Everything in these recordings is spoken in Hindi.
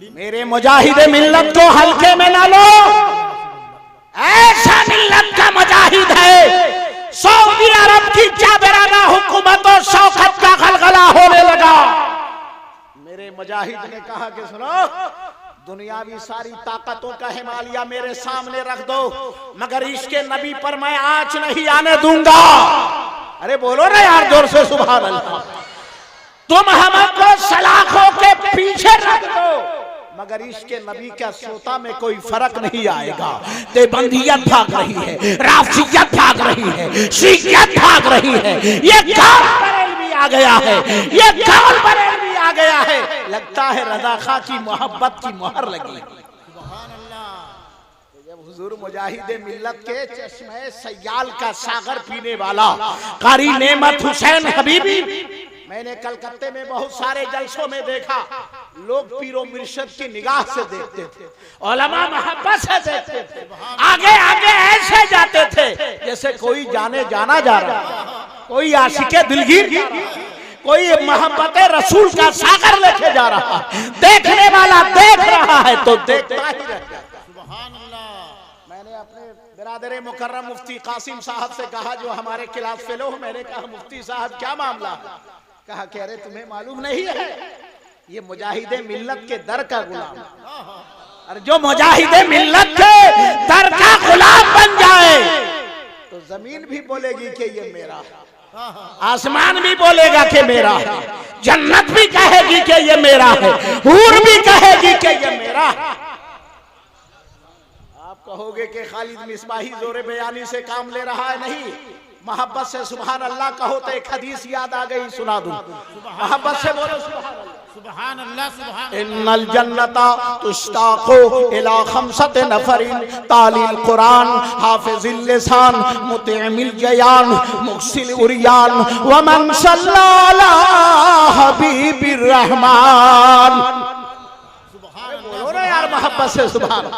मेरे मुजाहिद मिल्लत को हल्के में ना लो। ऐसा मिल्लत का मुजाहिद है, सऊदी अरब की जाबराना हुकूमत और शौकत का गलगला होने लगा। मेरे मुजाहिद ने कहा कि सुनो, दुनियावी सारी ताकतों का हिमालय मेरे सामने रख दो, मगर इसके नबी पर मैं आंच नहीं आने दूंगा। अरे बोलो ना यार जोर से सुभान अल्लाह। तुम हमको सलाखों के पीछे रख दो, मगर इसके नबी का सोता में कोई फर्क नहीं आएगा। देवबंदियत भाग रही है, राफियत भाग रही है, शियत भाग रही है, ये कौन बरेलवी आ गया है, ये कौन बरेलवी आ गया है। लगता है रज़ा खां की मोहब्बत की मोहर लगी। जब हुजूर मुजाहिद मिल्लत के चश्मे सयाल का सागर पीने वाला कारी नेमत हुसैन हबीबी, मैंने कलकत्ते में बहुत सारे जलसों में देखा, लोग पीरो मुर्शिद की निगाह से देखते थे, उलमा मोहब्बत से देखते थे, आगे आगे ऐसे जाते थे जैसे कोई जाने जाना जा रहा, कोई आशिके दिलगीर, कोई मोहब्बत रसूल का सागर लेके जा रहा। देखने वाला देख रहा है तो देखता ही रह जाता। मैंने अपने बिरादर मुकर्रम मुफ्ती कासिम साहब से कहा, जो हमारे खिलाफ फेलो, मैंने कहा मुफ्ती साहब क्या मामला है? कहा कि अरे तुम्हें मालूम नहीं है, ये मुजाहिदे मिल्लत के दर का गुलाम, और जो मुजाहिदे मिल्लत के दर का गुलाम बन जाए तो जमीन भी बोलेगी कि ये मेरा है, आसमान भी बोलेगा कि मेरा है, जन्नत भी कहेगी कि ये मेरा है, हूर भी कहेगी कि ये मेरा है। आप कहोगे कि खालिद मिसबाही जोरे बयानी से काम ले रहा है, नहीं, मोहब्बत से सुभान अल्लाह कहो तो एक हदीस याद आ गई, सुना दूं। मोहब्बत से बोलो सुभान अल्लाह। सुभान इन्नल जन्नता तुश्ताक़ु इला खमसति नफरिन तालिल कुरान हाफिज़िल लिसान मुतिमिल जयान मुक्सिल उरियान व मन सल्ला अला हबीबिर रहमान। बोलो ना यार मोहब्बत से सुभान।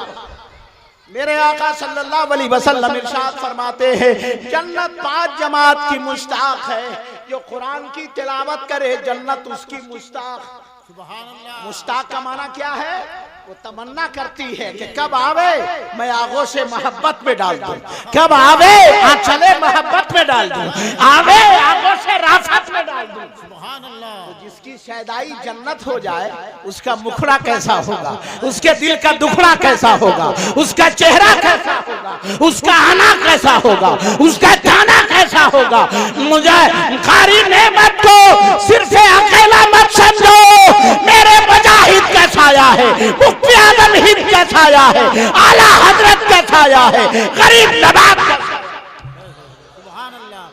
मेरे आका सल्लल्लाहु अलैहि वसल्लम इरशाद फरमाते हैं, जन्नत 5 जमात की मुश्ताक है, जो कुरान की तिलावत करे जन्नत उसकी मुश्ताक। मुश्ताक का माना क्या है? वो तमन्ना करती है कि कब आवे मैं आगों से मोहब्बत में डाल दूं, कब आवे चले मोहब्बत में डाल दूं, आवे आगों से राफत में डाल दूं। तो जिसकी शैदाई जन्नत हो जाए उसका मुखड़ा कैसा होगा, उसके दिल का दुखड़ा कैसा होगा, उसका चेहरा कैसा होगा, उसका आना कैसा होगा, उसका जाना कैसा होगा। मुझे कारी नेमत को सिर्फ अकेला मत समझो, मेरे मुजाहिद का छाया है, मुफ्ती आजम हिंद का छाया है, आला हजरत का छाया है, गरीब नवाब का। सुभान अल्लाह।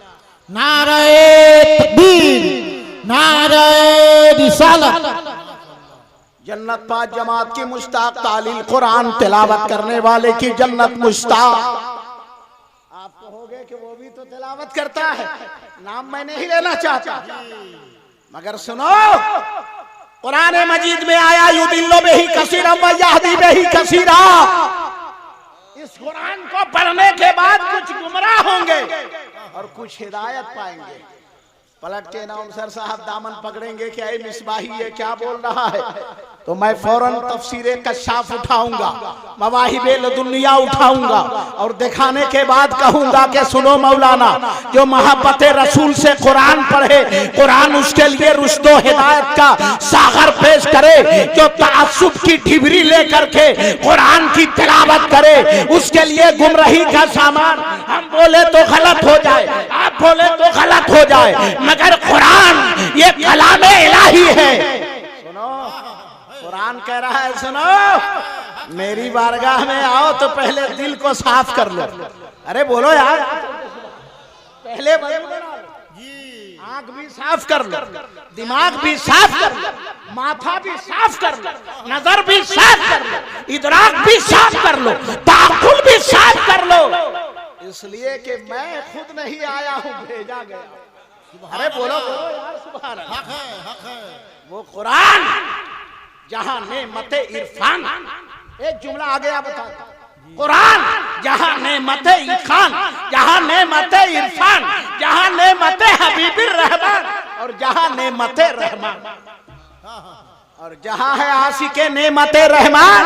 नारे तकबीर, नारे रिसालत। जन्नत 5 जमात की मुश्ताक, तालील कुरान तिलावत करने वाले की जन्नत मुश्ताक। आप कहोगे कि वो भी तो तिलावत करता है, नाम मैं नहीं लेना चाहता, मगर सुनो, कुरान मजीद में आया युदिल्लु बिही कसीरा व यहदी बिही कसीरा। इस कुरान को पढ़ने के बाद कुछ गुमराह होंगे और कुछ हिदायत पाएंगे। पलट के अनाउंसर साहब दामन पकड़ेंगे कि ऐ मिसबाही ये क्या बोल रहा है, तो मैं फौरन तफसीरे कशाफ उठाऊंगा, मवाहिबे लदुनिया उठाऊंगा और दिखाने के बाद कहूंगा कि सुनो मौलाना, जो मोहब्बत रसूल से कुरान पढ़े, कुरान उसके लिए रुश्तो हिदायत का सागर पेश करे, जो तअस्सुब की डिबरी लेकर के कुरान की तिलावत करे, उसके लिए गुमराही का सामान। हम बोले तो गलत हो जाए, आप बोले तो गलत हो जाए, मगर कुरान ये कलामे इलाही है। सुनो, कुरान कह रहा है, सुनो, मेरी बारगाह में आओ तो पहले दिल को साफ कर लो। अरे बोलो यार, पहले आंख भी साफ कर लो, दिमाग भी साफ कर लो, माथा भी साफ कर लो, नजर भी साफ कर लो, इदराक भी साफ कर लो, ताकुल भी साफ कर लो, इसलिए कि मैं खुद नहीं आया हूं, भेजा गया। अरे बोलो बोलो यार सुभान अल्लाह। हक है, हक है। वो कुरान जहां नेमत इरफान, एक जुमला आ गया बता, कुरान जहां नेमत इरफान, जहां नेमत इरफान, जहां नेमत हबीबिर रहमान और जहां नेमत रहमान। और जहां है आशिके नेमते रहमान,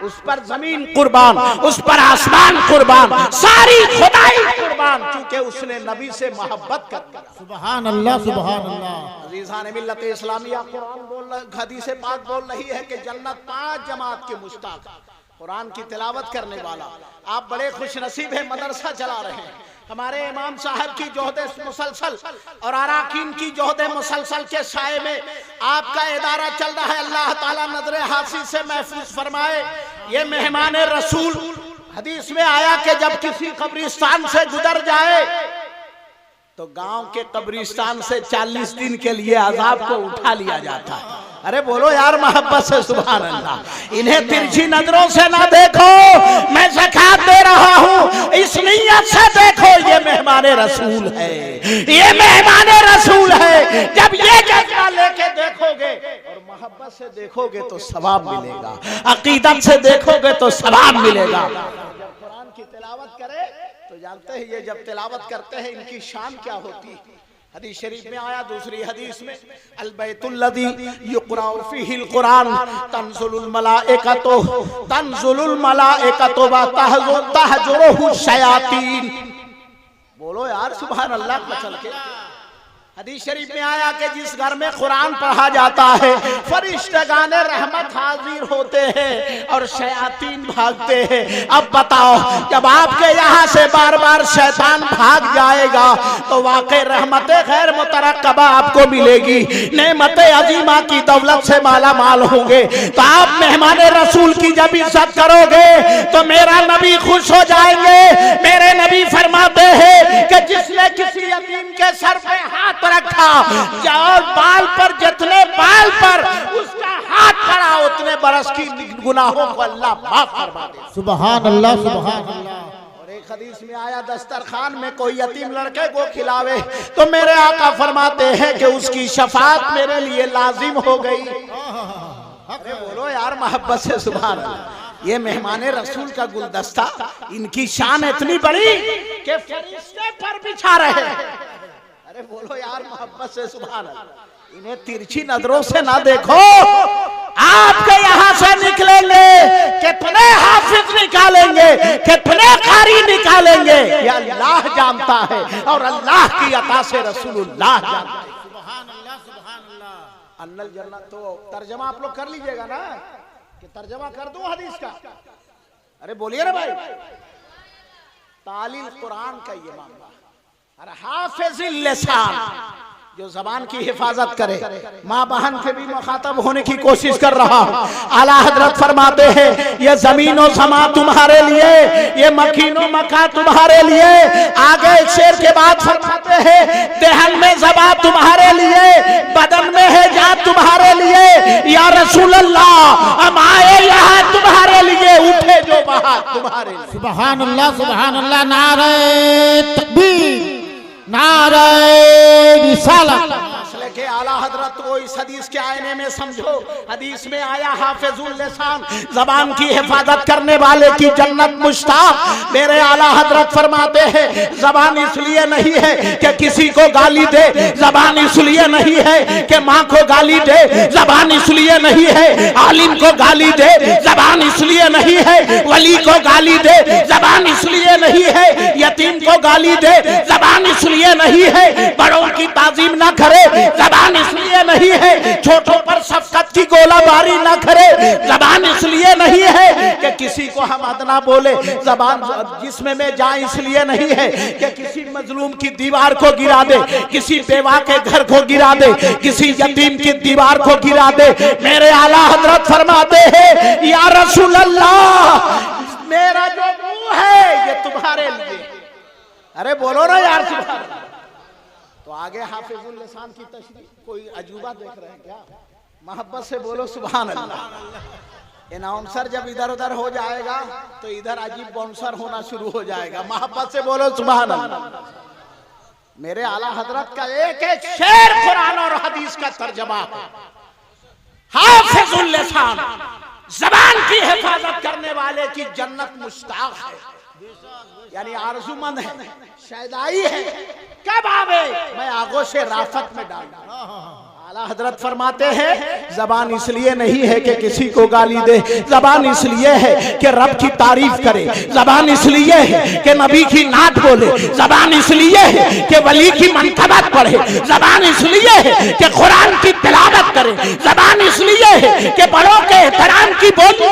उस पर जमीन कुर्बान, उस पर आसमान कुर्बान, सारी खुदाई कुर्बान, क्योंकि उसने नबी से मोहब्बत कर दी। सुभान अल्लाह, सुभान अल्लाह। अजीज़ान मिल्लत इस्लामिया, कुरान बोल, हदीस पाक बोल रही है कि जन्नत 5 जमात के मुश्ताक, कुरान की तिलावत करने वाला। आप बड़े खुश नसीब है, मदरसा चला रहे हैं। हमारे इमाम साहब की जोहदे मुसलसल और अराकीन की जोहदे मुसलसल के साए में आपका इदारा चल रहा है। अल्लाह ताला नजरे हासी से महफूज फरमाए। ये मेहमान रसूल, हदीस में आया कि जब किसी कब्रिस्तान से गुजर जाए तो गांव के कब्रिस्तान से 40 दिन के लिए अजाब को उठा लिया जाता है। अरे बोलो यार मोहब्बत से सुभान अल्लाह। इन्हें तिरछी नजरों से ना देखो, मैं ज़कात दे रहा हूँ, इस नीयत से देखो ये मेहमान रसूल है, ये मेहमान रसूल है। जब ये जज्बा लेके देखोगे और मोहब्बत से देखोगे तो सवाब मिलेगा, अकीदत से देखोगे तो सवाब मिलेगा। जब कुरान की तिलावत करे तो जानते हैं ये जब तिलावत करते हैं इनकी शान क्या होती है। हदीस शरीफ में आया, दूसरी हदीस में, अल बैतुल्लज़ी युक़राउ फ़ीहिल कुरान तंज़ुलुल मलाइकतु व तहजुरुहु शयातीन। बोलो यार सुभान अल्लाह मचल के। हदीस शरीफ में आया कि जिस घर में कुरान पढ़ा जाता है फरिश्तेगाने रहमत हाजिर होते हैं और शयातीन भागते हैं। अब बताओ, जब आपके यहाँ से बार बार शैतान भाग जाएगा तो वाकई रहमतें गैर मुतरक्कबा आपको मिलेगी, नेमतें अजीमा की दौलत से माला माल होंगे। तो आप मेहमान रसूल की जब इज्जत करोगे तो मेरा नबी खुश हो जाएंगे। मेरे नबी फरमाते हैं कि जिसने किसी यतीम के सर पे हाथ रखा, और बाल पर, जितने बाल पर उसका हाथ पड़ा उतने बरस की गुनाहों को अल्लाह माफ फरमा दे। सुभान अल्लाह, सुभान अल्लाह। और एक हदीस में आया, दस्तरखान में कोई यतीम लड़के को खिलावे तो मेरे आका फरमाते हैं कि उसकी शफाअत मेरे लिए लाजिम हो गई। अरे बोलो यार मोहब्बत से सुभान अल्लाह। ये मेहमान रसूल का गुलदस्ता, इनकी शान इतनी बड़ी कि फरिश्ते पर बिछा रहे। अरे बोलो यार मोहब्बत से सुभान अल्लाह। इन्हें तिरछी नजरों से ना देखो। आपके यहाँ से निकलेंगे कितने हाफिज निकालेंगे, कितने कारी निकालेंगे, ये अल्लाह जानता है और अल्लाह की अता से रसूलुल्लाह जानता है। सुभान अल्लाह, सुभान अल्लाह। अन्नल जन्नत, तो तर्जमा आप लोग कर लीजिएगा ना, कि तर्जमा कर दूं हदीस का? अरे बोलिए ना भाई। तालील कुरान का ये मामला, और हाफिज़िल लिसान, जो जबान की हिफाजत करे। माँ बहन के भी मुखातब होने की कोशिश कर रहा हूँ। आला हजरत फरमाते हैं ये जमीन और समा तुम्हारे लिए, ये मकीनो मका तुम्हारे लिए। आगे शेर के बाद फरमाते हैं देहन में ज़बा तुम्हारे लिए, बदन में है जान तुम्हारे लिए। या रसूल अल्लाह हम आए यहाँ तुम्हारे लिए, उठे जो बाहर तुम्हारे लिए। सुभान अल्लाह, सुभान अल्लाह। नारे तकबीर, नारे रिसालत। मसले के आला हजरत को इस हदीस के आईने में समझो। हदीस में आया हाफिजुल लिसान, जबान की हिफाजत करने वाले की जन्नत मुश्ताक। मेरे आला हजरत फरमाते हैं जबान इसलिए नहीं है कि किसी को गाली दे, जबान इसलिए नहीं है कि माँ को गाली दे, जबान इसलिए नहीं है आलिम को गाली दे, जबान इसलिए नहीं है वली को गाली दे, जबान इसलिए नहीं है यतीम को गाली दे, जबान इसलिए नहीं है बड़ों की ताजीम ना करे, जबान इसलिए नहीं है छोटों पर शफकत की गोलाबारी ना करे, जबान इसलिए नहीं है कि किसी को हम अदना बोले, जबान जिस्म में जाए इसलिए नहीं है कि किसी मजलूम की दीवार को गिरा दे, किसी बेवा के घर को गिरा दे, किसी यतीम की दीवार को गिरा दे। मेरे आला हजरत फरमाते हैं या रसूल अल्लाह मेरा जो मुंह है ये तुम्हारे लिए। अरे बोलो ना यार सुभान अल्लाह। तो आगे हाफिजुल लिसान की तशरीह, कोई अजूबा देख रहे हैं क्या? मोहब्बत से बोलो सुभान अल्लाह। अनाउंसर जब इधर उधर हो जाएगा तो इधर अजीब बाउंसर होना शुरू हो जाएगा। मोहब्बत से बोलो सुभान अल्लाह। मेरे आला हजरत का एक एक शेर कुरान और हदीस का तर्जमा है। हाफिजुल लिसान, जबान की हिफाजत करने वाले की जन्नत मुश्ताक है, यानी आरज़ूमंद है, शायदाई है। कब आवे मैं आगोश राफत में डाल आला हजरत फरमाते हैं जबान इसलिए नहीं है कि किसी को गाली दे, जबान इसलिए है कि रब की तारीफ करे, जबान इसलिए है कि नबी की नात बोले, जबान इसलिए है कि वली की मनकबत पढ़े, जबान इसलिए है कि कुरान की तिलावत करे, जबान इसलिए है कि बड़ों के एहतराम की बोली,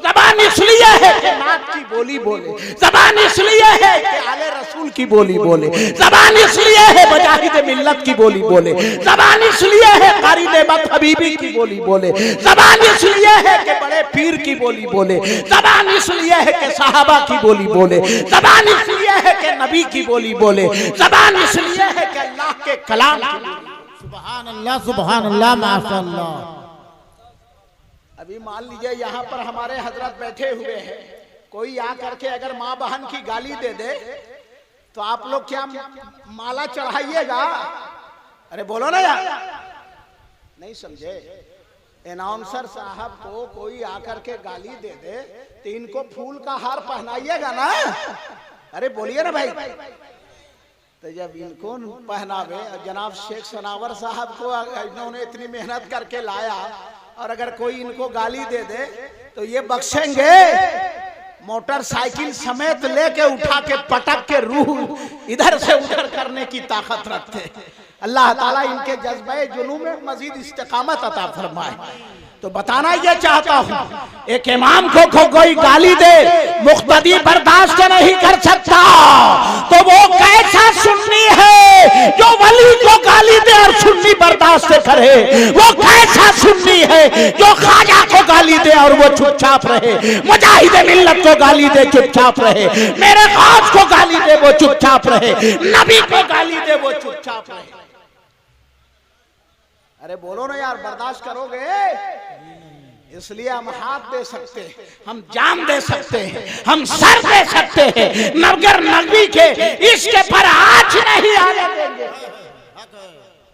जबान इसलिए है कि नात की बोली बोले, जबान इसलिए है कि आले रसूल की बोली बोले, जबान इसलिए है मुजाहिद मिल्लत की बोली बोले, जबान इसलिए है कारी नेमत हबीबी की बोली बोले, जबान इसलिए है कि बड़े पीर की बोली बोले, जबान इसलिए है कि सहाबा की बोली बोले, जबान इसलिए है कि नबी की बोली बोले, जबान इसलिए है कि अल्लाह के कलाम। सुभान अल्लाह, सुभान अल्लाह, माशाअल्लाह। अभी मान लीजिए यहाँ पर हमारे हजरत बैठे हुए हैं, कोई आकर के अगर माँ बहन की गाली दे दे तो आप लोग क्या माला चढ़ाइएगा? अरे बोलो ना यार, नहीं समझे? अनाउंसर साहब को कोई आकर के गाली दे दे तो इनको फूल का हार पहनाइएगा ना? अरे बोलिए ना भाई। तो जब इनको पहनावे, जनाब शेख सनावर साहब को इन्होंने इतनी मेहनत करके लाया और अगर कोई इनको गाली दे दे तो ये बख्शेंगे? मोटरसाइकिल समेत लेके उठा के पटक के रूह इधर से उधर करने की ताकत रखते। अल्लाह ताला इनके जज्बे जुनून में मजीद इस्तिकामत अता फरमाए। तो बताना ये चाहता हूँ, एक इमाम को कोई गाली दे, मुख्तदी बर्दाश्त नहीं कर सकता, तो वो कैसा सुन्नी है जो वली को गाली दे और सुन्नी बर्दाश्त करे? वो कैसा सुन्नी है जो ख्वाजा को गाली दे और वो चुपचाप रहे, मुजाहिद मिल्लत को गाली दे चुपचाप रहे, मेरे गौस को गाली दे वो चुपचाप रहे, नबी को गाली दे वो चुपचाप रहे? अरे बोलो ना यार, बर्दाश्त करोगे? इसलिए हम हाथ दे सकते हैं, हम जान दे सकते हैं, हम सर दे सकते हैं, मगर नबी के इश्क पर आँच नहीं आने देंगे।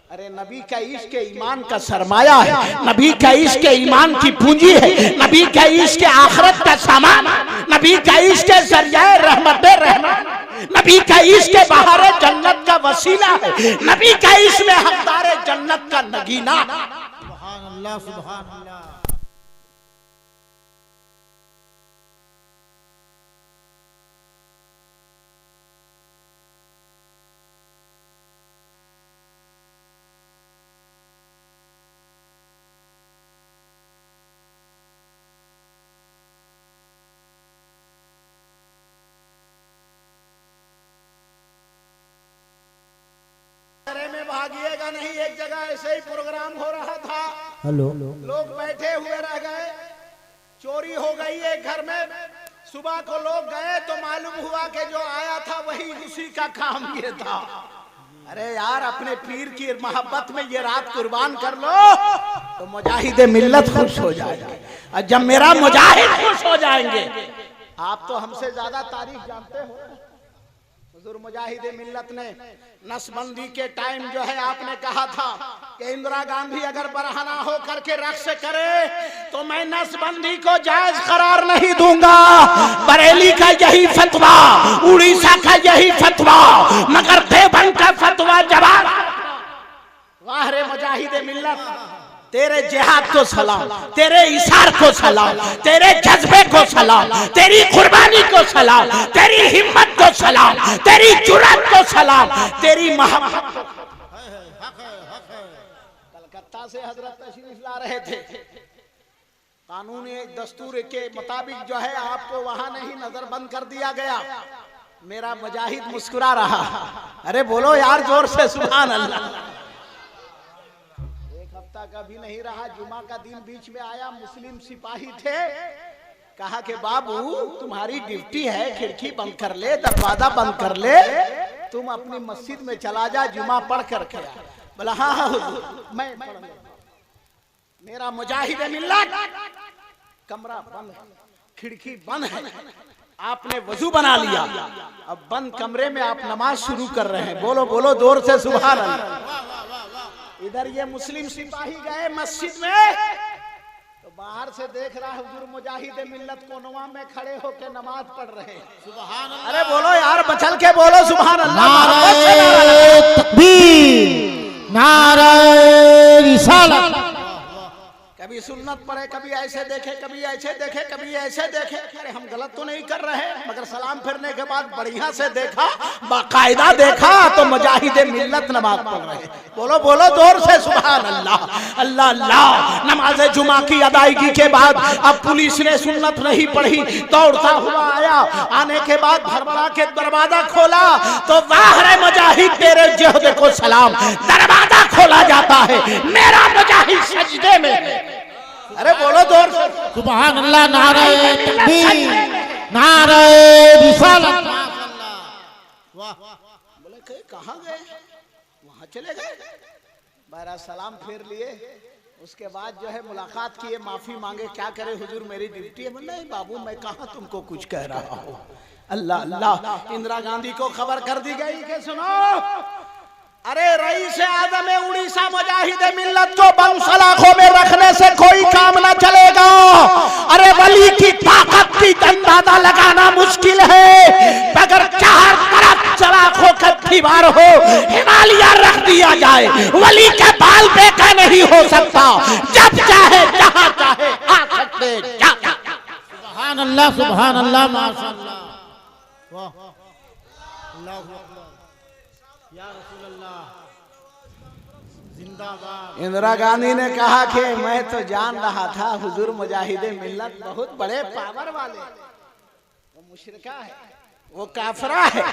अरे नबी का इश्क ईमान का सरमाया है, नबी का इश्क ईमान की पूंजी है, नबी का इश्क आखिरत का सामान, नबी का इश्क जरिए रहमत रहमान, नबी का इश्क बहार जन्नत का वसीला है, नबी का इश्क में हकदार जन्नत का नगीना। सुभान अल्लाह, सुभान अल्लाह। में भागिएगा नहीं, एक जगह ऐसे ही प्रोग्राम हो रहा था, हेलो, लोग बैठे हुए रह गए, चोरी हो गई एक घर में, सुबह को लोग गए तो मालूम हुआ कि जो आया था वही उसी का काम ये था। अरे यार, अपने पीर की मोहब्बत में ये रात कुर्बान कर लो तो मुजाहिद मिल्लत खुश हो जाएगा, और जब मेरा मुजाहिद खुश हो जाएंगे, आप तो हमसे ज्यादा तारीफ जानते हो। हुजूर मुजाहिद मिल्लत ने नसबंदी के टाइम जो है आपने कहा था कि इंदिरा गांधी अगर बरहना हो करके रक्स करे तो मैं नसबंदी को जायज करार नहीं दूंगा। बरेली का यही फतवा, उड़ीसा का यही फतवा, मगर देवबंद का फतवा जवाब। वाह रे मुजाहिद मिल्लत, तेरे जिहाद को सलाम, तेरे इशार को सलाम, तेरे जज्बे को सलाम, तेरी कुर्बानी को सलाम, तेरी हिम्मत को सलाम, तेरी जुर्रत को सलाम, तेरी मोहब्बत। कलकत्ता से हजरत तशरीफ ला रहे थे, कानूनी दस्तूर के मुताबिक जो है आपको वहां नहीं नजरबंद कर दिया गया। मेरा मुजाहिद मुस्कुरा रहा। अरे बोलो यार जोर से सुभान अल्लाह। का भी नहीं रहा, जुमा का दिन बीच में आया, मुस्लिम सिपाही थे, कहा कि बाबू तुम्हारी ड्यूटी है, खिड़की बंद कर ले, दरवाजा बंद कर ले, तुम अपनी मस्जिद में चला जा, जुमा पढ़ कर के। बोला हाँ हाँ हुजूर मैं पढ़ लूंगा। मेरा मुजाहिद मिल्लत, कमरा बंद है, खिड़की बंद है, आपने वजू बना लिया, अब बंद कमरे में आप नमाज शुरू कर रहे हैं। बोलो बोलो जोर से सुभान अल्लाह। इधर ये मुस्लिम सिपाही गए मस्जिद में तो बाहर से देख रहा है हुजूर मुजाहिद मिल्लत कोनवा में खड़े होकर नमाज पढ़ रहे हैं। सुभान अल्लाह। अरे बोलो यार, बचल के बोलो सुभान अल्लाह। नारे तकबीर, नारे रिसालत। कभी सुन्नत पढ़े, कभी ऐसे देखे, कभी ऐसे देखे, कभी ऐसे देखे। अरे हम गलत तो नहीं कर रहे, मगर सलाम फिरने के बाद बढ़िया से देखा, बाकायदा देखा तो मुजाहिदे मिल्लत नमाज पढ़ रहे। बोलो बोलो जोर से सुभान अल्लाह। अल्लाह अल्लाह। नमाज जुमा की अदायगी के बाद अब पुलिस ने सुन्नत नहीं पढ़ी, दौड़ता हुआ आया। आने के बाद भरभरा के दरवाजा खोला तो वाह मुजाहिद तेरे जोहद को सलाम। दरवाजा खोला जाता है, मेरा मुजाहिद सजदे में। अरे बोलो जोर से सुभान अल्लाह। नारे तकबीर, नारे रिसालत। बोले कहाँ गए, वहां चले गए। बारह सलाम फेर लिए, उसके बाद जो है मुलाकात किए, माफी मांगे। क्या करे हुजूर मेरी ड्यूटी है। नहीं बाबू मैं कहाँ तुमको कुछ कह रहा हूँ। अल्लाह अल्लाह। इंदिरा गांधी को खबर कर दी गई कि सुनो, अरे रईस आज़म उड़ीसा मुजाहिद मिल्लत को बम सलाखों में रखने से कोई काम ना चलेगा। अरे वली की ताकत की अंदाजा लगाना मुश्किल है। अगर चार तरफ सलाखों का दीवार हो, हिमालय रख दिया जाए, वली के बाल बेका नहीं हो सकता। जब चाहे जहां चाहे आ सकते। सुभान अल्लाह, सुभान अल्लाह, माशाअल्लाह। वाह अल्लाहू अकबर या रसूल अल्लाह, जिंदाबाद। इंदिरा गांधी ने कहा कि मैं तो जान रहा था हुजूर मुजाहिदे मिल्लत बहुत बड़े पावर वाले, वो मुशरिका है, वो काफरा है,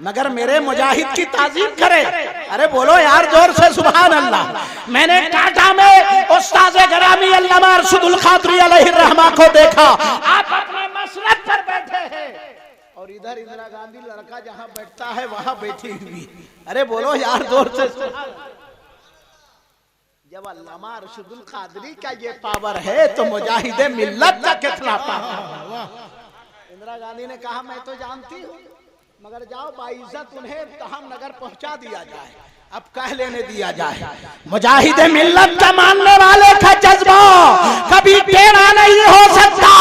मगर मेरे मुजाहिद की ताजीम करे। अरे बोलो यार जोर से सुभान अल्लाह। मैंने टाटा में उस्ताद गरामी अल्लामा अरशदुल कादरी अलैहि रहमा को देखा। आप अपने मसरत पर बैठे हैं और इधर इंदिरा गांधी लड़का जहां बैठता है वहां बैठी हुई। अरे बोलो यार जोर से। जब अल्लामा अरशदुल कादरी का ये पावर है तो मुजाहिदे मिल्लत का कितना पावर। इंदिरा गांधी ने कहा मैं तो जानती हूँ, मगर जाओ बाइज्जत उन्हें तहम नगर पहुंचा दिया जाए, अब कह लेने दिया जाए। मुजाहिदे मिल्लत का मानने वाले का जज्बा कभी टेढ़ा नहीं हो सकता।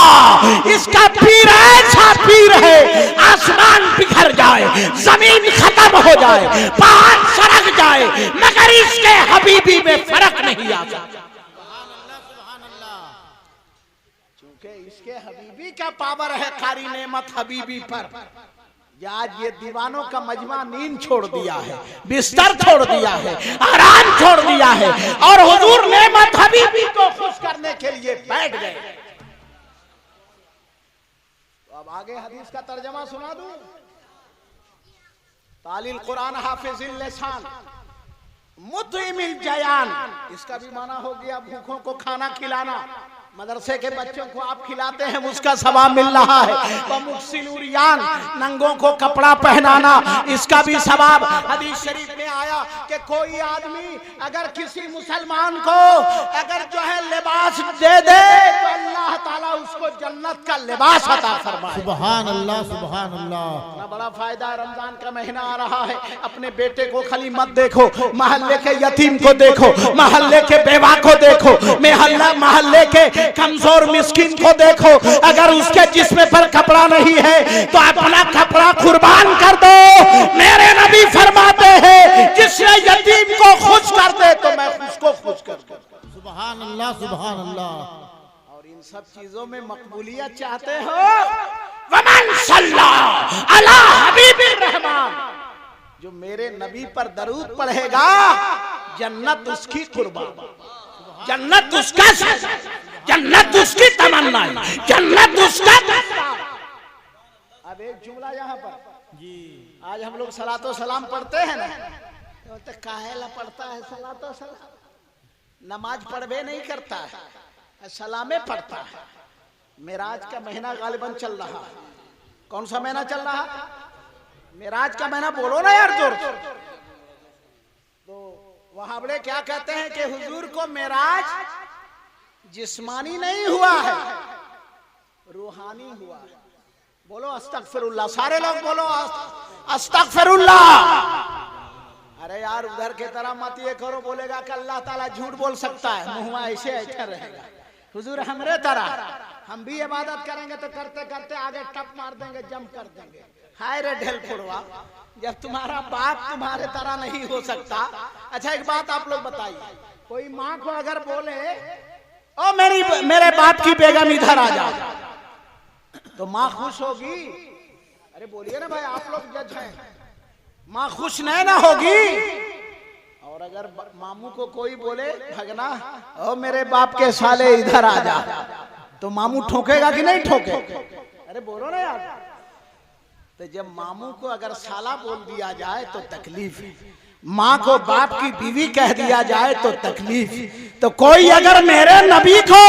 इसका पीर ऐसा पीर है, आसमान बिखर जाए, जमीन खत्म हो जाए, पहाड़ सरक जाए, मगर इसके हबीबी में फर्क नहीं आ सकता। चूंकि इसके हबीबी का पावर है कारी नेमत हबीबी पर। आज ये दीवानों का मजमा नींद छोड़ दिया है, बिस्तर छोड़ दिया है, आराम छोड़ दिया है और हुजूर नेमत हबीबी को खुश करने के लिए बैठ गए। तो अब आगे हदीस का तर्जमा सुना दूं। तालिल कुरान हाफिजिल लिसान मुतइमिल जयान, इसका भी माना हो गया भूखों को खाना खिलाना। मदरसे के बच्चों को आप खिलाते हैं, उसका सवाब मिल रहा है। मुक्सिलुरियान, नंगों को कपड़ा पहनाना, इसका भी सवाब। हदीस शरीफ में आया कि कोई आदमी अगर किसी मुसलमान को अगर जो है लिबास दे दे तो अल्लाह ताला उसको जन्नत का लिबास अता फरमाए। सुभान अल्लाह, सुभान अल्लाह। बड़ा फायदा। रमजान का महीना आ रहा है, अपने बेटे को खाली मत देखो, मोहल्ले के यतीम को देखो, मोहल्ले के बेवा को देखो, मोहल्ले के कमजोर मिस्किन को देखो। अगर उसके जिस्म पर कपड़ा नहीं है तो अपना कपड़ा कुर्बान कर दो। मेरे नबी फरमाते हैं जिसने यतीम को खुश कर दे तो मैं उसको खुश कर दूं। सुभान अल्लाह, सुभान अल्लाह। और इन सब चीजों में मकबूलियत चाहते हो। वमन सल्ला अला हबीबिर रहमान, जो मेरे नबी पर दरूद पढ़ेगा जन्नत उसकी कुर्बान, जन्नत उसका, जन्नत उसकी तमन्ना, जन्नत उसका। अब एक जुमला यहाँ पर जी, आज हम लोग सलातो सलाम पढ़ते हैं ना, तो काहेला पढ़ता है सलातो सलाम, नमाज पढ़वे नहीं करता है, सलामे पढ़ता है। मेराज का महीना गालिबन चल रहा है। कौन सा महीना चल रहा? मेराज का महीना। बोलो ना यार जोर। तो वहां बड़े क्या कहते हैं कि हुजूर को मेराज जिस्मानी नहीं हुआ है, रूहानी हुआ है। बोलो अस्तगफिरुल्लाह, सारे लोग बोलो अस्तगफिरुल्लाह। अरे यार उधर के तरह मत ये करो, बोलेगा कि अल्लाह ताला झूठ बोल सकता है, मुंह ऐसे ऐसे रहेगा। हुजूर हमरे तरह हम भी इबादत करेंगे तो करते करते आगे टप मार देंगे, जम कर देंगे। हाय रे ढेल फोड़वा, जब तुम्हारा बाप तुम्हारे तरह नहीं हो सकता। अच्छा एक बात आप लोग बताइए, कोई माँ को अगर बोले ओ मेरे बाप की बेगम इधर आ जा, तो माँ खुश होगी? अरे बोलिए ना भाई, आप लोग जज हैं, माँ खुश नहीं ना होगी? और अगर मामू को कोई बोले भगना ओ मेरे बाप के साले इधर आ जा, तो मामू ठोकेगा कि नहीं ठोके? अरे बोलो ना यार। तो जब मामू को अगर साला बोल दिया जाए तो तकलीफ, माँ को बाप की बीवी कह दिया जाए तो तकलीफ, तो कोई अगर मेरे नबी को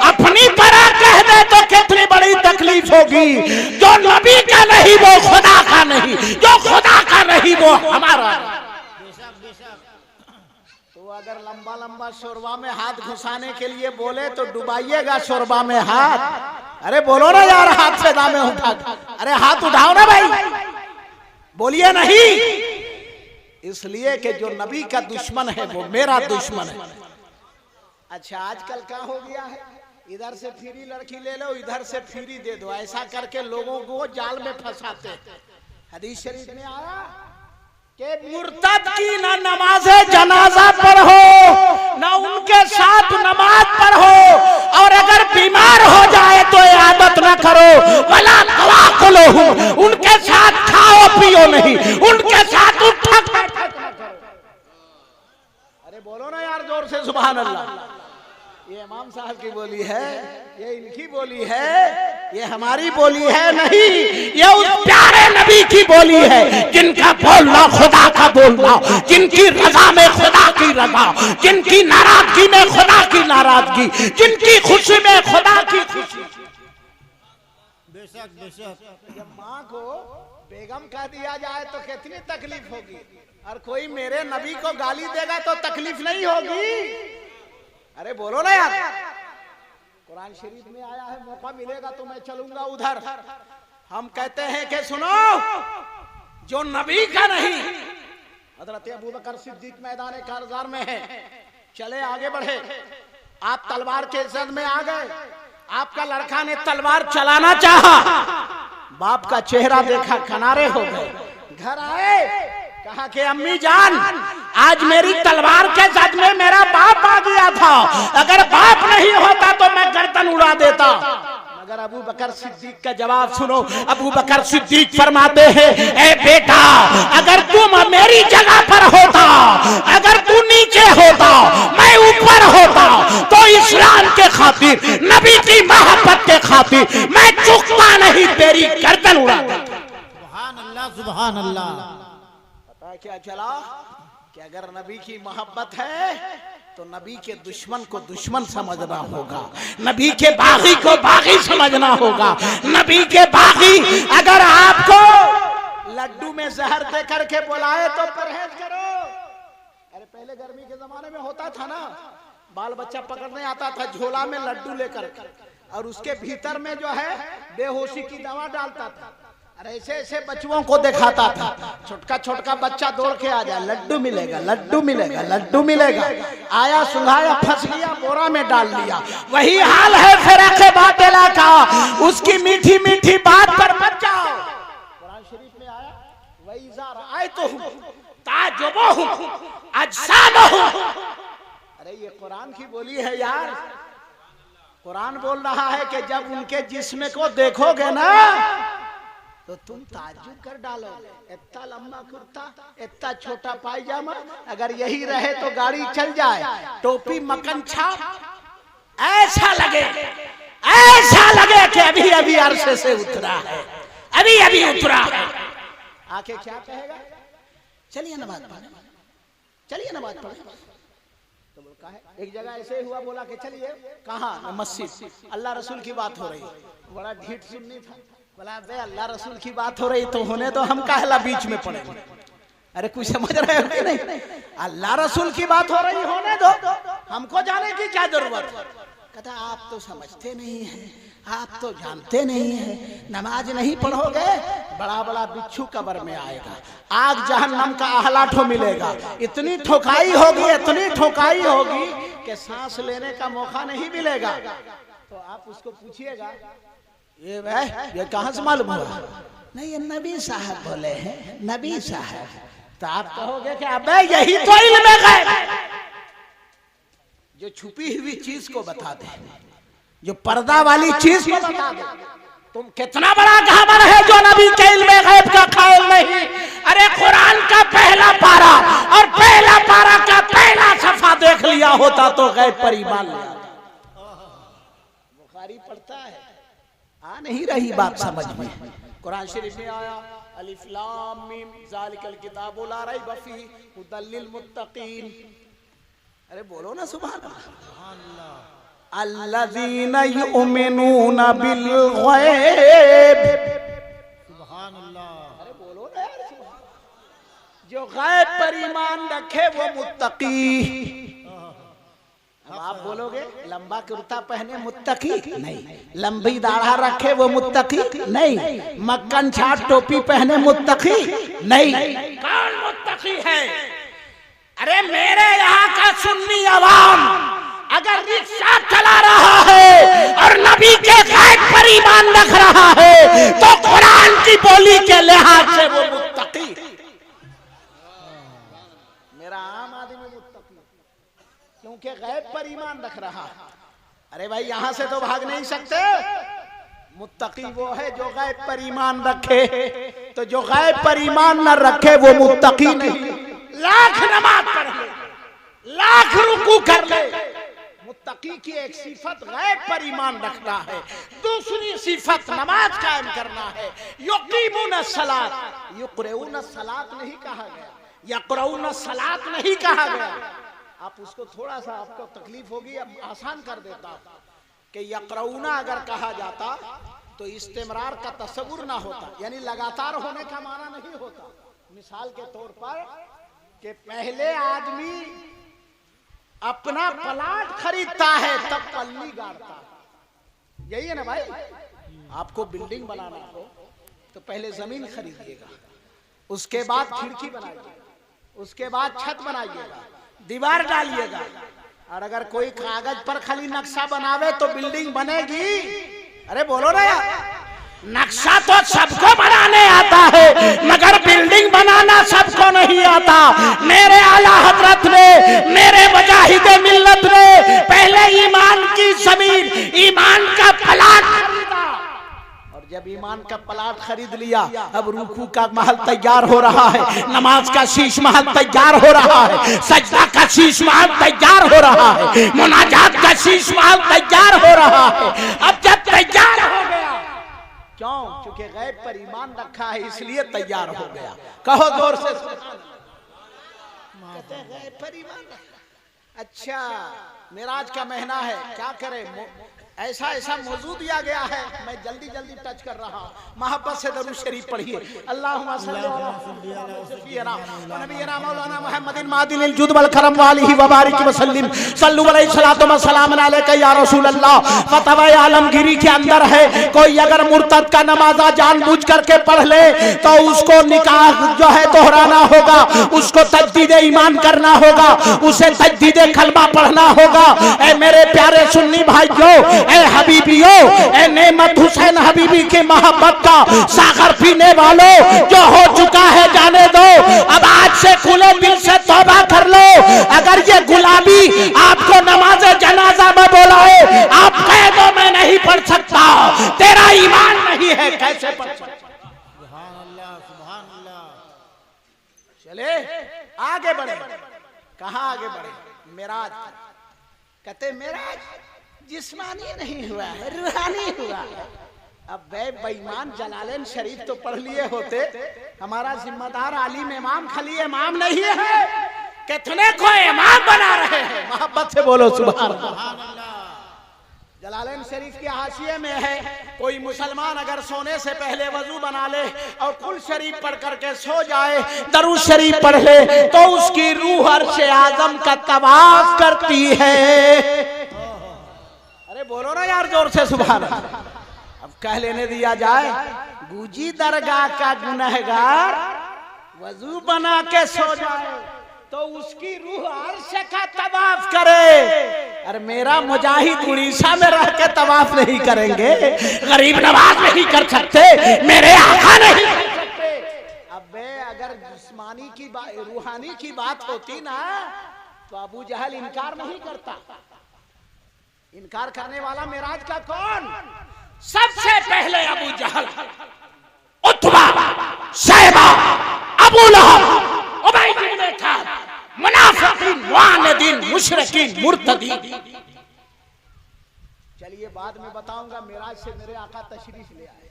अपनी तरह कह दे तो कितनी बड़ी तकलीफ होगी। जो नबी का नहीं वो खुदा का नहीं, जो खुदा का नहीं वो हमारा। तो अगर लंबा लंबा शोरबा में हाथ घुसाने के लिए बोले तो डुबाइएगा शोरबा में हाथ। अरे बोलो ना यार, हाथ से दामे उठा, अरे हाथ उठाओ ना भाई, बोलिए नहीं। इसलिए कि जो नबी का दुश्मन है वो मेरा दुश्मन है। अच्छा आजकल क्या हो गया है, इधर से फ्री लड़की ले लो, इधर से फ्री दे दो, ऐसा करके लोगों को जाल में फंसाते हैं। हदीस शरीफ में आया कि मुर्तद की ना नमाज़े जनाजा पढ़ो ना उनके साथ नमाज पढ़ो, और अगर बीमार हो जाए तो इबादत ना करो, वला तवाकुलहु, उनके साथ खाओ पियो नहीं, उनके साथ उठक बैठक ना करो। अरे बोलो ना यार जोर से सुभान अल्लाह। ये इमाम साहब की बोली है, ये इनकी बोली है, ये हमारी बोली है नहीं, ये उस प्यारे नबी की बोली है जिनका बोलना खुदा का बोलना, जिनकी रजा में खुदा की रजा, जिनकी नाराजगी में खुदा की नाराजगी, जिनकी खुशी में खुदा की खुशी। बेशक बेशक। जब माँ को बेगम कह दिया जाए तो कितनी तकलीफ होगी, और कोई मेरे नबी को गाली देगा तो तकलीफ नहीं होगी? अरे बोलो ना यार। कुरान शरीफ में आया है, मौका मिलेगा तो मैं चलूंगा उधर। हम कहते हैं कि सुनो, जो नबी का नहीं, हजरत अबू बकर सिद्दीक मैदान कारजार में है, चले आगे बढ़े, आप तलवार के जद में आ गए, आपका लड़का ने तलवार चलाना चाहा, बाप का चेहरा देखा, किनारे हो गए, घर आए, कहा कि अम्मी जान आज मेरी तलवार के जद में मेरा बाप आ गया था, अगर बाप नहीं होता तो मैं गर्दन उड़ा देता। मगर अबू बकर सिद्दीक का जवाब सुनो, अबू बकर सिद्दीक फरमाते हैं, ए बेटा अगर तुम मेरी जगह पर होता, अगर तू नीचे होता मैं ऊपर होता, तो इस्लाम के खातिर, नबी की मोहब्बत के खातिर मैं चुकता नहीं, तेरी गर्दन उड़ा देता। सुभान अल्लाह सुभान अल्लाह। क्या चला कि अगर नबी की मोहब्बत है तो नबी के दुश्मन को दुश्मन समझना होगा, नबी के बागी को बागी समझना होगा। नबी के बागी अगर आपको लड्डू में जहर दे करके बुलाए तो परहेज करो। अरे पहले गर्मी के जमाने में होता था ना, बाल बच्चा पकड़ने आता था झोला में लड्डू लेकर, और उसके भीतर में जो है बेहोशी की दवा डालता था, अरे ऐसे ऐसे बच्चों को दिखाता था, छोटका छोटका बच्चा दौड़ के आ जाए, लड्डू मिलेगा लड्डू मिलेगा लड्डू मिलेगा, आया सुलझाया फंस लिया, बोरा में डाल लिया। वही हाल है फिर बातेला का, उसकी मीठी मीठी बात पर मत जाओ। कुरान शरीफ में आया, वही आए तो ताजुबहु अजसामहु। अरे ये कुरान की बोली है यार, कुरान बोल रहा है कि जब उनके जिस्म को देखोगे ना तो तुम ताज्जुब कर डालोगे, इतना लंबा कुर्ता, इतना छोटा पायजामा, अगर यही रहे तो गाड़ी चल जाए, टोपी मक्खन छाप, ऐसा लगे कि अभी अभी अरसे से उतरा है, अभी अभी उतरा है। आके क्या कहेगा, चलिए नमाज पढ़े, चलिए नमाज पढ़े। तो बोलता है, एक जगह ऐसे हुआ, बोला कि चलिए, कहाँ? मस्जिद, अल्लाह रसूल की बात हो रही, बड़ा ढीठ सुननी था, बोला बे अल्लाह रसूल की बात हो रही तो होने दो, हम काहला बीच में पड़े। अरे कुछ समझ रहे हो कि नहीं, अल्लाह रसूल की बात हो रही, होने दो, हमको जाने की क्या जरूरत। कहता आप तो समझते नहीं हैं, आप तो जानते नहीं हैं, नमाज नहीं पढ़ोगे बड़ा बड़ा बिच्छू कब्र में आएगा, आग जहन्नम का आहलाठो मिलेगा, इतनी ठोकाई होगी, इतनी ठोकाई होगी कि सांस लेने का मौका नहीं मिलेगा। तो आप उसको पूछिएगा, ये कहां से मालूम हुआ? नहीं ये नबी साहब बोले हैं, नबी साहब। तो आप कहोगे कि अबे यही तो इल्म गैब, जो छुपी हुई चीज को बता दे, जो पर्दा वाली चीज को बता दे। तुम कितना बड़ा घामर है जो नबी के इल्मे गैब का कायल नहीं। अरे कुरान का पहला पारा और पहला पारा का पहला सफा देख लिया होता तो गैब पर ईमान ले आता। बुखारी पढ़ता है, आ नहीं रही बात समझ में। कुरान शरीफ में आया अलिफ लाम मीम ज़ालिकल किताबु ला रैब फीहि हुदल लिल मुत्तकीन। अरे बोलो ना सुभान अल्लाह। अल्लज़ीना युमिनूना बिल गैब, सुभान अल्लाह। अरे बोलो ना यार सुभान। जो गैब पर ईमान रखे वो मुत्तकी। अब आप बोलोगे लंबा कुर्ता पहने मुत्तकी नहीं, लंबी दाढ़ा रखे वो मुत्तकी नहीं, मक्खन छाट टोपी पहने मुत्तकी नहीं। कौन मुत्तकी है? अरे मेरे यहाँ का सुन्नी अवाम अगर रिक्शा चला रहा है और नबी के गैब पर ईमान रख रहा है तो कुरान की बोली के लिहाज से वो मुत्तकी। मेरा आम आदमी मुत्तकी क्योंकि गैब पर ईमान रख रहा। अरे भाई यहां से तो भाग नहीं सकते। मुत्तकी वो है जो गैब पर ईमान रखे, तो जो गैब पर ईमान न रखे वो मुत्तकी नहीं। लाख नमाज पढ़ ले, लाख रुकू कर ले, मुत्तकी की एक सिफत गैब पर ईमान रखना है, दूसरी सिफत नमाज कायम करना है। युकीमुन सलात, युक़रऊन सलात नहीं कहा गया, यक़रऊन सलात नहीं कहा गया। आप उसको थोड़ा सा आपको तकलीफ होगी, अब आसान कर देता हूं कि यक़रऊना अगर कहा जाता तो इस्तेमरार का तसव्वुर ना होता, यानी लगातार होने का माना नहीं होता। मिसाल के तौर पर कि पहले आदमी अपना प्लाट खरीदता है तब पल्ली गाड़ता है, यही है ना भाई। आपको बिल्डिंग बनाना हो तो पहले जमीन खरीदिएगा, उसके बाद खिड़की बनाइएगा, उसके बाद छत बनाइएगा, दीवार डालिएगा। और अगर कोई कागज पर खाली नक्शा बनावे तो बिल्डिंग बनेगी? अरे बोलो ना यार। नक्शा तो सबको बनाने आता है मगर बिल्डिंग बनाना सबको नहीं आता। मेरे आला हजरत ने, मेरे मुजाहिदे मिल्लत ने पहले ईमान की जमीन, ईमान का प्लाट खरीदा, और जब ईमान का प्लाट खरीद लिया अब रुकू का महल तैयार हो रहा है, नमाज का शीश महल तैयार हो रहा है, सजदा का शीश महल तैयार हो रहा है, मुनाजात का शीश महल तैयार हो रहा है। अब जब तैयार हो गया, क्यों? क्योंकि गैब पर ईमान रखा है इसलिए तैयार हो गया। कहो जोर से सुभान अल्लाह। गैब पर ईमान रखा। अच्छा मेराज का महीना है, क्या करे, ऐसा ऐसा मौजू दिया गया है, मैं जल्दी जल्दी टच कर रहा हूँ। मोहब्बत से दरूद शरीफ पढ़िए। अल्लाहुम्मा सल्ली अला सय्यिदना व नबियना मौलाना मुहम्मदिन मादिनिल जुद वल करम वालिहि व बारिक व सल्लिम सल्लु अलैहि सलातु व सलाम अलैका या रसूल अल्लाह। फतवा आलमगीरी के अंदर है, कोई अगर मुर्तद का नमाजा जानबूझ करके पढ़ ले तो उसको निकाह जो है दोहराना होगा, उसको तजदीद ईमान करना होगा, उसे तजदीद कलमा पढ़ना होगा। ए मेरे प्यारे सुन्नी भाइयों, ए हबीबियों, ए नेमत हुसैन हबीबी की मोहब्बत का सागर पीने वालों, जो हो चुका है जाने दो। अब आज से खुले दिल से तौबा कर लो। अगर ये गुलाबी आपको नमाज जनाजा में बुलाए, आप कैदों में नहीं पढ़ सकता, तेरा ईमान नहीं है, कैसे पढ़ सकता? सुभान अल्लाह, सुभान अल्लाह। चले आगे बढ़े। कहाँ आगे बढ़े? मेराज। कहते मेराज जिस्मानी नहीं हुआ है, रूहानी हुआ है। अब बेईमान जलालैन शरीफ तो पढ़ लिए होते, हमारा जिम्मेदार आलिम इमाम खाली इमाम नहीं है, कितने को इमाम बना रहे हैं। मोहब्बत से बोलो सुभान अल्लाह। जलालैन शरीफ के हाशिए में है, कोई मुसलमान अगर सोने से पहले वजू बना ले और कुल शरीफ पढ़ करके सो जाए, दरूद शरीफ पढ़ ले तो उसकी रूह अर्श आज़म का तवाफ करती है। अरे बोलो ना यार जोर से सुभान अल्लाह। अब कह लेने दिया जाए, गुजी दरगाह का गुनहगार वजू बना के सो जाए तो उसकी रूह अर्श का तवाफ करे। अरे मेरा मुजाहिद उड़ीसा में रह के तवाफ नहीं करेंगे, गरीब नवाज नहीं कर सकते, मेरे आका नहीं कर सकते। अब अगर जिस्मानी की बात, रूहानी की बात होती ना तो अबू जहल इनकार नहीं करता। इनकार करने वाला मेराज का कौन? सबसे पहले अबू जहल, उतबा, शैबा, अबू लहब, उबई इब्न कअब, मुनाफिकीन, मुआनिदीन, मुशरिकीन, मुर्तदीन। चलिए बाद में बताऊंगा। मेराज से मेरे आका तशरीफ ले आए।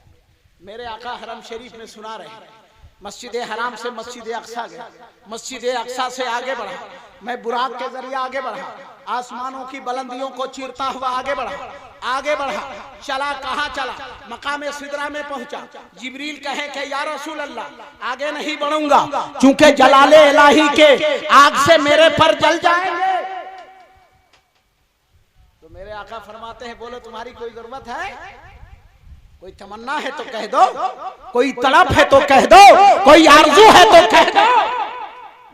मेरे आका हरम शरीफ में सुना रहे, मस्जिद हराम से मस्जिद अक्सा गया, मस्जिद अक्सा से आगे बढ़ा, मैं बुराक के जरिए आगे बढ़ा, आसमानों की बुलंदियों को चीरता हुआ आगे बढ़ा, चला। कहाँ चला? मकाम सिदरा में पहुंचा। जिब्रील कहे कि या रसूल अल्लाह आगे नहीं बढ़ूंगा, क्योंकि जलाले इलाही के आग से मेरे पर जल जाएंगे। तो मेरे आका फरमाते हैं, बोलो तुम्हारी कोई जरूरत है? कोई तमन्ना है तो कह दो, कोई तड़प है तो कह दो, कोई आरज़ू है तो कह दो।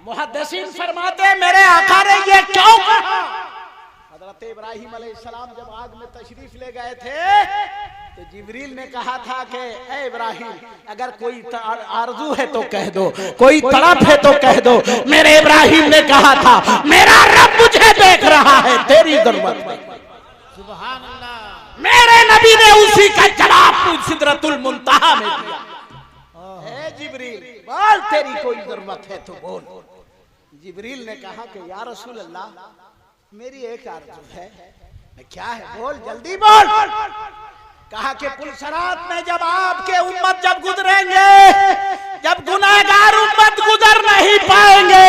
मुहद्दिसीन फरमाते हैं, मेरे आका ने ये क्यों कहा? हजरत इब्राहिम अलैहिस्सलाम जब आग में तशरीफ ले गए थे तो जिब्रील ने कहा था कि ए इब्राहिम, अगर कोई आरज़ू है तो कह दो, कोई तड़प है तो कह दो। मेरे इब्राहिम ने कहा था, मेरा रब मुझे देख रहा है, तेरी जरूरत नहीं। सुभान अल्लाह। मेरे नबी ने उसी का जवाब सिदरतुल मुंतहा में दिया। ए जिब्रील, बोल तेरी कोई जरूरत है तो बोल। जिब्रील ने कहा कि या रसूल अल्लाह, मेरी एक आरज़ू है। क्या है? बोल, जल्दी बोल। कहा कि पुलसरात में जब आपके उम्मत जब गुजरेंगे, जब गुनहगार उम्मत गुजर नहीं पाएंगे,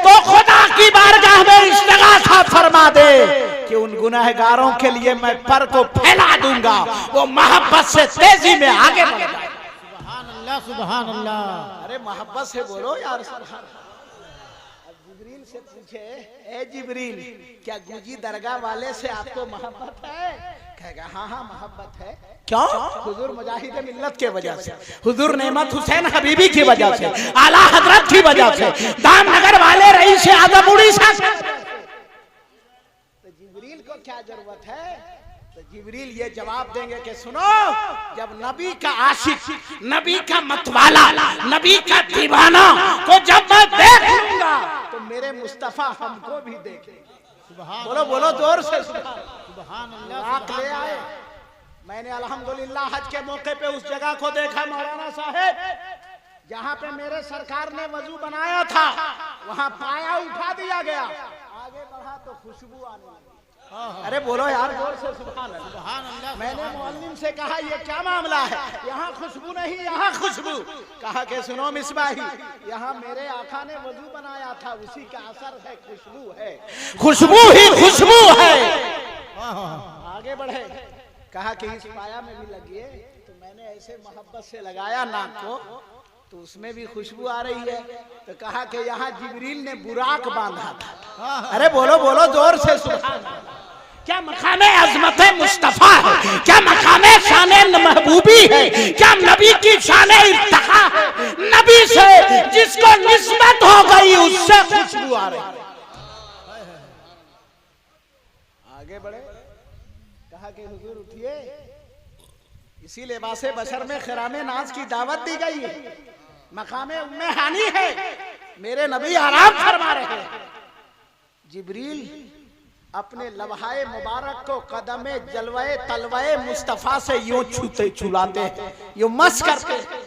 तो खुदा की बारगाह में इस्तिग़ासा फरमा दे कि उन गुनहगारों के लिए मैं पर को फैला दूंगा, वो मोहब्बत से तेजी में आगे बढ़ जाए। सुभान अल्लाह, सुभान अल्लाह। अरे मोहब्बत से बोलो यार। जिब्रील से पूछे, ए जिब्रील, क्या गुजी दरगाह वाले से आपको मोहब्बत है? कहेगा हाँ हाँ मोहब्बत है। क्यों? हुजूर मुजाहिद मिल्लत के वजह से, हुजूर नेमत हुसैन हबीबी की वजह से, आला हजरत की वजह से, दामनगर वाले रईस आज़म उड़ीसा से। तो जिब्रील को क्या जरूरत है? तो जिब्रील ये जवाब देंगे कि सुनो, जब नबी का आशिक, नबी का मतवाला, नबी का दीवाना को जब मैं देख लूंगा तो मेरे मुस्तफा हमको भी देखेंगे। बोलो बोलो जोर से सुभान अल्लाह। आँख ले आए। मैंने अल्हम्दुलिल्लाह हज के मौके पे उस जगह को देखा मौलाना साहेब, जहाँ पे मेरे सरकार ने वजू बनाया था, वहाँ पाया उठा दिया गया। आगे बढ़ा तो खुशबू आने लगी। अरे बोलो यार जोर से सुभान अल्लाह। सुभान अल्लाह। मैंने मुअल्लिम से कहा ये क्या मामला है? यहाँ खुशबू नहीं, यहाँ खुशबू। कहा कि सुनो मिसबाही, यहाँ मेरे आका ने वजू बनाया था, उसी का असर है, खुशबू है, खुशबू ही खुशबू है। आगे बढ़े। कहा कि इस पाया में भी लगिए। तो मैंने ऐसे मोहब्बत से लगाया नाक को, तो उसमें भी खुशबू आ रही है। तो कहा कि यहाँ जिब्रील ने बुराक बांधा था। अरे बोलो बोलो जोर से सुभान अल्लाह। क्या मकामे अज़मत मुस्तफा है? क्या मकामे शाने महबूबी है? क्या नबी की शाने इर्तिका है? नबी से जिसको निस्बत हो गई उससे खुशबू आ रही है। आगे बढ़े। कहा कि हुजूर उठिए, इसी लिबासे बशर में खिरामे नाज की दावत दी गई है, मकामे उम्मे हानी है, मेरे नबी आराम फरमा रहे हैं। जिब्रील अपने लम्हाए मुबारक को कदमे जलवाए तलवाए मुस्तफा से यूं छूते छुलाते हैं, यूं मस करते हैं।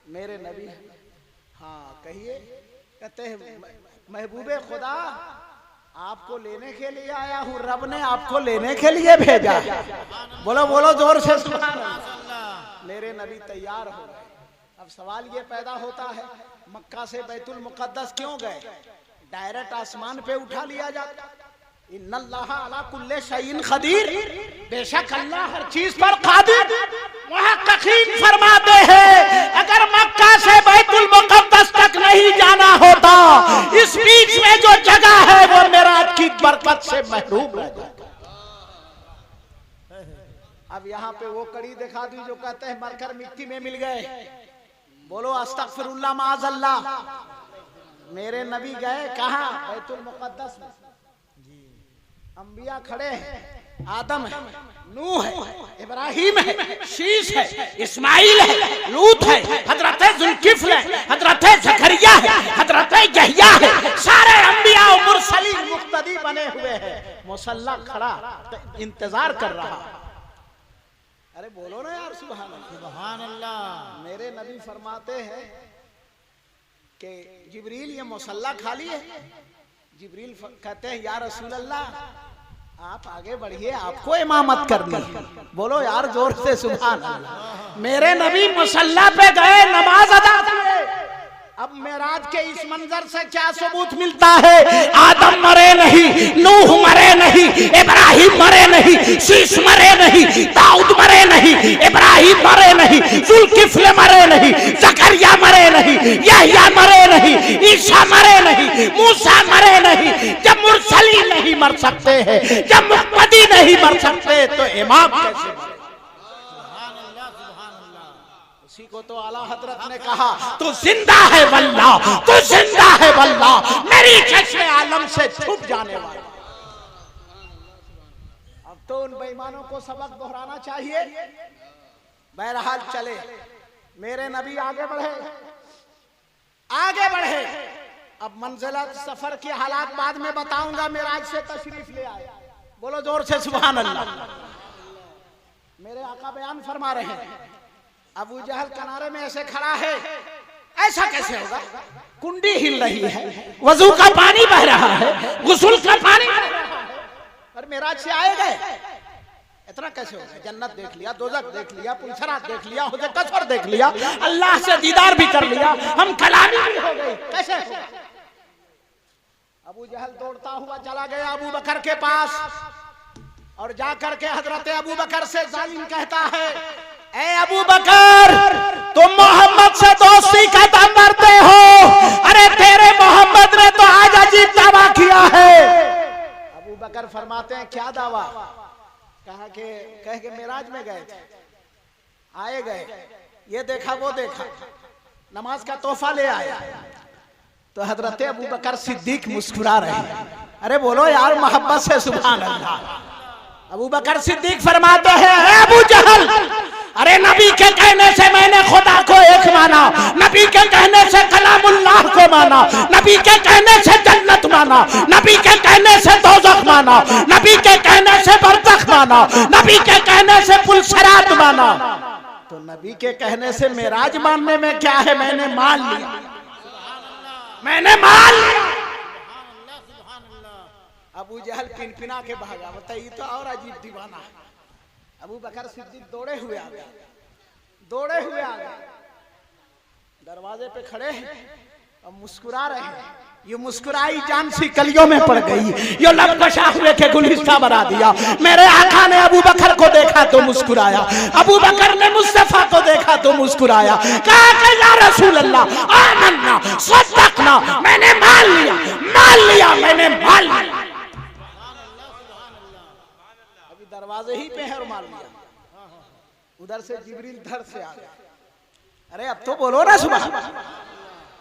मेरे नबी हाँ कहिए, कहते हैं महबूबे खुदा आपको लेने के लिए आया हूँ, रब ने आपको लेने के लिए भेजा। बोलो बोलो जोर से सुभान अल्लाह। मेरे नबी तैयार हो गए। अब सवाल ये पैदा होता है, मक्का से बैतुल मुकद्दस क्यों गए? डायरेक्ट आसमान पे उठा लिया जाता। इन्नल्लाह अला कुल्ले शैइन क़दीर, बेशक अल्लाह हर चीज पर कादिर। मुहक्किकीन फरमाते हैं अगर मक्का से बैतुल मुकद्दस तक नहीं जाना होता, इस बीच में जो जगह है वो मेराज की बरकत से महरूम रह जाता। अब यहाँ पे वो कड़ी दिखा दी जो कहते हैं मरकर मिट्टी में मिल गए। बोलो अस्तगफिरुल्लाह माअज़ल्लाह। मेरे नबी गए कहाँ? बैतुल मुकद्दस में। अंबिया खड़े हैं, आदम है, नूह है, इब्राहिम है, शीश है, इस्माइल है, लूत है, हजरत जुल्किफ्ल है, हजरत ज़करिया है, हजरत यहया है, सारे अंबिया और मुरसलीन बने हुए हैं, मुसल्ला खड़ा इंतजार कर रहा। अरे बोलो ना यार सुभान अल्लाह, सुभान अल्लाह। मेरे नबी फरमाते हैं कि जिब्रील ये मुसल्ला खाली है। जिब्रील कहते हैं या रसूल अल्लाह आप आगे बढ़िए, आपको इमामत करनी। बोलो यार जोर से सुभान अल्लाह। मेरे नबी मुसल्ला पे गए, नमाज अदा किए। अब मेराज के इस मंजर से क्या सबूत मिलता है? आदम मरे नहीं, नूह मरे नहीं, इब्राहिम मरे नहीं, शीश मरे नहीं, दाऊद मरे नहीं, इब्राहिम मरे नहीं, जुल्किफ्ल मरे नहीं, जकरिया मरे नहीं, यहया मरे नहीं, ईसा मरे नहीं, मूसा मरे नहीं। जब मुरसलीन नहीं मर सकते हैं, जब मुहम्मदी नहीं मर सकते, तो इमाम कैसे मरे? उसी को तो आला हजरत ने कहा तू जिंदा है वल्लाह, तू जिंदा है वल्लाह, मेरी चश्मे आलम से छुप जाने वाला। अब तो उन बेईमानों को सबक दोहराना चाहिए। बहरहाल चले, मेरे नबी आगे बढ़े, आगे बढ़े। अब मंजिला सफर के हालात बाद में बताऊंगा। मेराज से तशरीफ ले आए, बोलो जोर से सुभान अल्लाह। मेरे आका बयान फरमा रहे हैं, अबू जहल किनारे में ऐसे खड़ा है, ऐसा कैसे होगा? कुंडी हिल रही है, वजू का पानी बह रहा है, गुस्ल का पानी बह रहा है, और मेराज से आए गए, इतना कैसे होगा? जन्नत देख लिया, दोजख देख लिया, पुलसरात देख लिया, हुज़े कसर देख लिया, अल्लाह से दीदार भी कर लिया, हम कलामी भी हो गए, कैसे होगा? अबू जहल दौड़ता हुआ चला गया अबू बकर के पास, और जाकर के हजरत अबू बकर से जालिम कहता है, ए अबू बकर तुम मोहम्मद से दोस्ती का दावा करते हो, अरे तेरे मोहम्मद ने तो आज अजीब दावा किया है। अबू बकर फरमाते हैं क्या दावा? कह के मेराज में गए थे, आए गए, ये देखा वो देखा, नमाज का तोहफा ले आया। तो हजरत अबू बकर सिद्दीक मुस्कुरा रहे हैं। अरे बोलो यार मोहब्बत से सुभान अल्लाह। अबू बकर सिद्दीक फरमाते हैं, अबू जहल, अरे नबी के कहने से मैंने खुदा को एक माना, नबी के कहने से कलामुल्लाह को माना, नबी के कहने से जन्नत माना, नबी के कहने से दोज़ख माना, नबी के कहने से बरज़ख माना, नबी के कहने से पुलसरात माना। तो नबी के कहने से मेराज मानने में क्या है? मैंने मान लिया, मैंने मान लिया। अबू जहल पिनपिना के भागा। बताइए तो और अजीब दीवाना है। अबू बकर सिद्दीक दौड़े हुए आ गए, दौड़े हुए आ गए, दरवाजे पे खड़े हैं और मुस्कुरा रहे हैं। ये मुस्कुराई जान सी कलियों में पड़ गई, ये लब बशा हुए के गुलिस्ता बना दिया। मेरे आका ने अबू बकर को देखा तो मुस्कुराया, अबू बकर ने मुस्तफा को देखा तो मुस्कुराया। कहा कि या रसूल अल्लाह आमन्ना सद्दक़ना, मैंने मान लिया, मान लिया, मैंने मान लिया। दरवाजे ही पे है और मान लिया। उधर से जिब्रील धर से आ गया। अरे अब तो बोलो ना सुबह।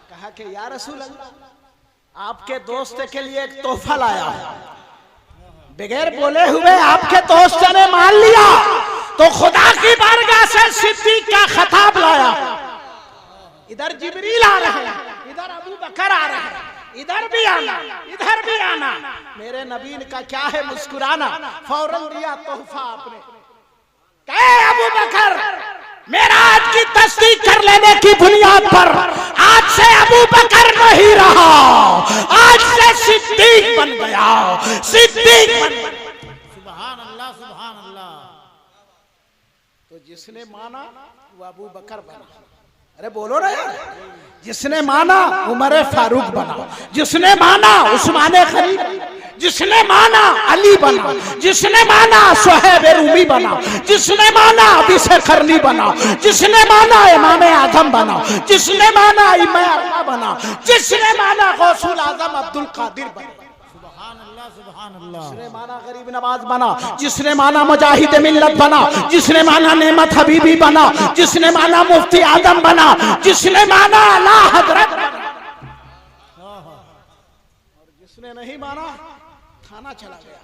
कहा कि या रसूल अल्लाह आपके दोस्त के लिए एक तोहफा लाया है। बगैर बोले हुए आपके दोस्त ने मान लिया तो खुदा की बारगाह से सिद्दीक का खिताब लाया। इधर जिब्रील आ रहे हैं, इधर अबू बकर आ रहे हैं, इधर भी आना, इधर भी आना। मेरे नबी का क्या है? मुस्कुराना। फौरन दिया तोहफा आपने। कहे अबू बकर मेराज की तस्दीक कर लेने की बुनियाद पर आज से अबू बकर नहीं रहा, आज से सिद्दीक बन गया, सिद्दीक बन गया। सुभान अल्लाह, सुभान अल्लाह। तो जिसने माना वो अबू बकर बना। अरे बोलो ना यार। जिसने माना उमर फारूक बना, जिसने माना उस्मान गनी, जिसने माना अली बना, जिसने माना सुहैब रूमी बना, जिसने माना अबी से करनी बना, जिसने माना इमाम आजम बना, जिसने माना इमाम बना, जिसने माना गौसुल आजम अब्दुल कादिर बना, जिसने माना गरीब नवाज बना, जिसने माना मुजाहिद मिल्लत बना, जिसने माना नेमत हबीबी बना, जिसने माना मुफ्ती आदम बना, जिसने माना आला हजरत बना, और जिसने नहीं माना थाना चला गया,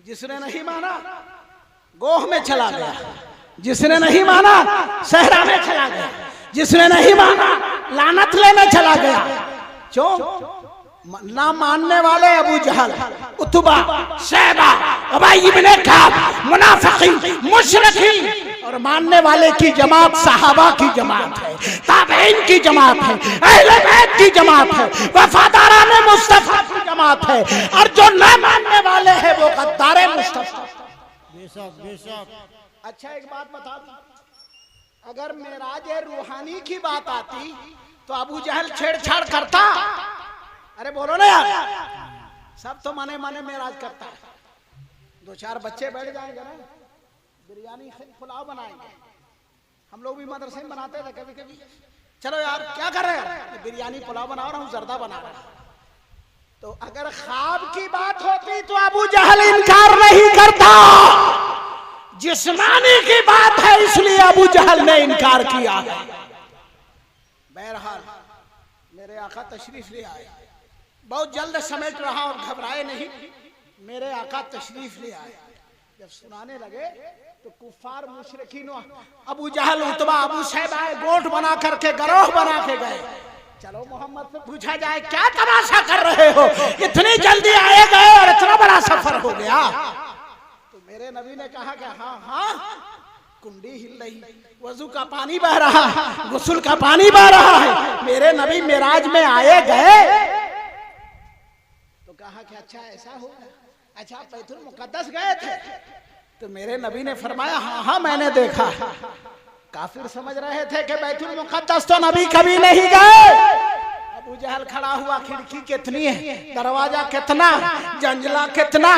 जिसने नहीं माना गोह में चला गया, जिसने नहीं माना सहरा में चला गया, जिसने नहीं माना लानत लेने चला गया। क्यों? ना मानने वाले अबू जहल, उतबा, शैबा, उबई इब्ने काब, मुनाफिकीन, मुशरिकीन, और मानने वाले की जमात सहाबा की जमात है, ताबईन की जमात है, अहले बैत की जमात है, वफादारान मुस्तफा की जमात है, और जो न मानने वाले हैं वो गद्दारे मुस्तफा। बेशक बेशक। अच्छा एक बात बता दूं, अगर मेराज रूहानी की बात आती तो अबू जहल छेड़छाड़ करता? अरे बोलो ना यार, सब तो माने माने मेराज करता है। दो चार बच्चे बैठ जाएंगे ना, बिरयानी पुलाव बनाएंगे, हम लोग भी मदरसे में बनाते थे कभी कभी। चलो यार क्या कर रहे हैं, बिरयानी पुलाव बना रहा हूँ, जर्दा बना रहा हूँ। तो अगर ख्वाब की बात होती तो अबू जहल इनकार नहीं करता। जिस्मानी की बात है इसलिए अबू जहल ने इनकार किया है। बहरहाल मेरे आका तशरीफ ले आए, बहुत जल्द समेट रहा और घबराए नहीं। मेरे आका तशरीफ ले आए, जब सुनाने लगे तो कुफार मुशरिकीन अबू जहल, उतबा, अबू शैबा गोट बना करके गरोह बना के गए। चलो मोहम्मद से पूछा जाए क्या तमाशा कर रहे हो, इतनी जल्दी आए गए और इतना बड़ा सफर हो गया। तो मेरे नबी ने कहा कि हाँ हाँ, कुंडी हिल रही, वजू का पानी बह रहा है, गुस्ल का पानी बह रहा है। मेरे नबी मेराज में आए गए तो कहा कि अच्छा ऐसा हो, अच्छा बैतुल मुकद्दस गए थे? तो मेरे नबी ने फरमाया हाँ हाँ मैंने देखा। काफिर समझ रहे थे कि बैतुल मुकद्दस तो नबी कभी नहीं गए। अबू जहल खड़ा हुआ, खिड़की कितनी है, दरवाजा कितना, जंजला कितना,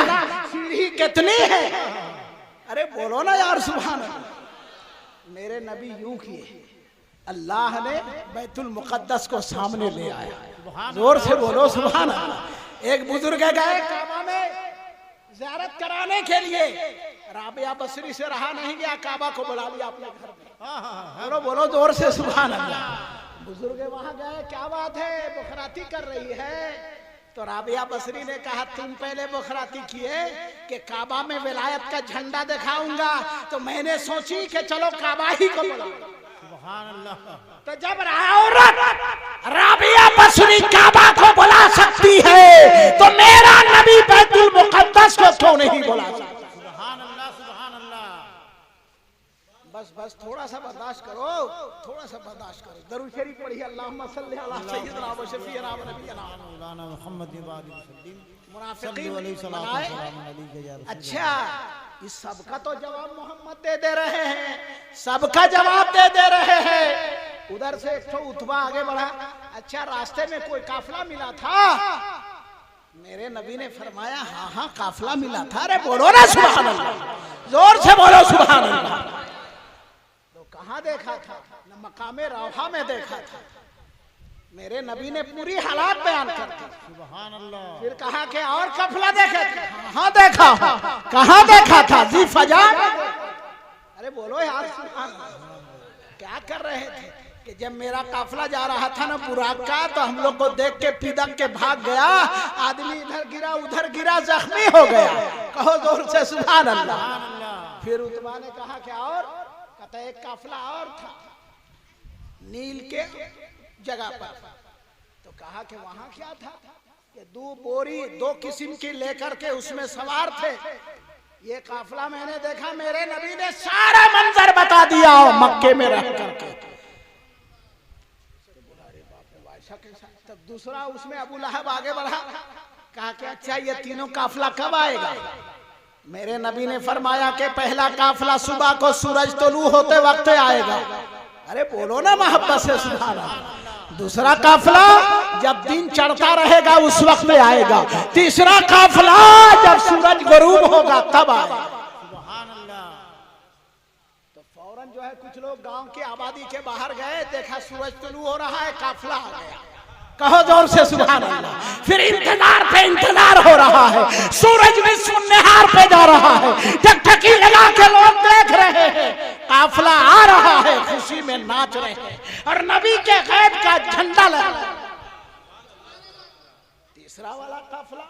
सीढ़ी कितनी है। अरे बोलो ना यार सुभान अल्लाह। मेरे नबी यूं किए, अल्लाह ने बैतुल मुकद्दस को सामने ले आया। जोर से बोलो सुभान अल्लाह। एक बुजुर्ग गए काबा में ज़ियारत कराने के लिए, राबिया बसरी से रहा नहीं गया, काबा को बुला लिया अपने घर में। बोलो बोलो जोर से सुभान अल्लाह। बुजुर्ग वहां गए, क्या बात है, बुखराती कर रही है? तो राबिया बसरी ने कहा तुम पहले बुखराती किए कि काबा में विलायत का झंडा दिखाऊंगा, तो मैंने सोची कि चलो काबा ही को बुलाऊं। सुभान अल्लाह। तो जब औरत राबिया बसरी काबा को बुला सकती है तो मेरा नबी बैतुल मुकद्दस को क्यों नहीं बुला सकता? सुभान अल्लाह सुभान अल्लाह। बस बस थोड़ा सा बर्दाश्त करो, थोड़ा सा बर्दाश्त करो। दरूद शरीफ पढ़िए, अल्लाहुम्मा सल्ली अला सय्यिदना व शफीना व नबीना मौलाना मुहम्मद इबादी सल्लम मुनाफिकीन अलैहि सलाम अलैहि। अच्छा इस सबका तो जवाब मोहम्मद दे रहे हैं, सबका जवाब दे रहे हैं। उधर से एक तो उतबा आगे बढ़ा, अच्छा रास्ते में कोई काफिला मिला था? मेरे नबी ने फरमाया हाँ हाँ काफिला मिला था। अरे बोलो ना सुभान अल्लाह, जोर से बोलो सुभान अल्लाह। तो कहाँ देखा था? न मकामे रौहा में देखा था। मेरे नबी ने पूरी हालात बयान कर दी। सुभान अल्लाह। फिर कहा कि और काफिला देखे थे? हाँ देखा। कहाँ देखा था? जी फजा। अरे बोलो यार सुभान अल्लाह। क्या कर रहे थे कि जब मेरा काफिला जा रहा था ना बुराक का, तो हम लोग को देख के पिदक के भाग गया, आदमी इधर गिरा उधर गिरा, जख्मी हो गया। कहो जोर से सुभान अल्लाह। फिर उतबा ने कहा क्या और? कहता एक काफिला और था नील के जगह पर। तो कहा कि वहां क्या था? कि दो बोरी दो किस्म की लेकर के उसमें सवार थे। ये काफिला मैंने देखा। मेरे नबी ने सारा मंजर बता दिया मक्के में रह करके। तब दूसरा उसमें अबू लहब आगे बढ़ा, कहा कि अच्छा ये तीनों काफिला कब आएगा? मेरे नबी ने फरमाया कि पहला काफिला सुबह को सूरज तुलू होते वक्त आएगा। अरे बोलो ना मोहब्बत से सुभान अल्लाह। दूसरा काफिला जब दिन चढ़ता रहेगा उस वक्त में आएगा। तीसरा काफिला जब सूरज गुरूब होगा तब आएगा। सुभान अल्लाह। तो फौरन जो है कुछ लोग गांव की आबादी के बाहर गए, देखा सूरज तुलू हो रहा है, काफिला आ गया। कहो जोर से सुभान अल्लाह। फिर इंतजार पे इंतजार हो रहा है, सूरज भी सुन्नहार पे जा रहा है, टकटकी लगा के लोग देख रहे हैं, काफिला आ रहा है, खुशी में नाच रहे हैं और नबी के गैब का झंडा लगा। तीसरा वाला काफिला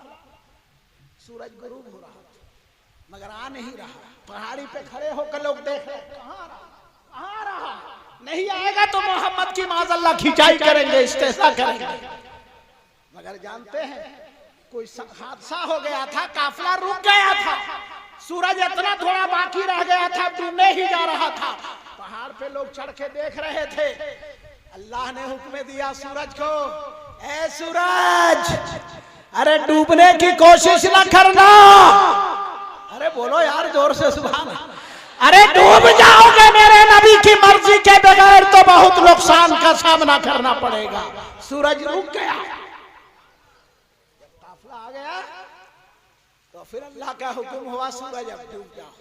सूरज गुरूब हो रहा था मगर आ नहीं रहा। पहाड़ी पे खड़े होकर लोग देख रहे, कहाँ रहा? नहीं आएगा तो मोहम्मद की माज़अल्लाह खिंचाई करेंगे, इस्तेज़ा करेंगे। मगर अगर जानते हैं कोई हादसा हो गया था, काफिला रुक गया था, सूरज इतना थोड़ा बाकी रह गया था, डूबने ही जा रहा था, पहाड़ पे लोग चढ़ के देख रहे थे, अल्लाह ने हुक्म दिया सूरज को, ए सूरज, अरे डूबने की कोशिश न करना। अरे बोलो यार जोर से सुभान अल्लाह। अरे डूब जाओगे मेरे नबी की मर्जी के बगैर तो बहुत नुकसान का सामना करना पड़ेगा। सूरज रुक गया, काफिला आ गया तो फिर अल्लाह का हुक्म हुआ सूरज अब डूब जाओ।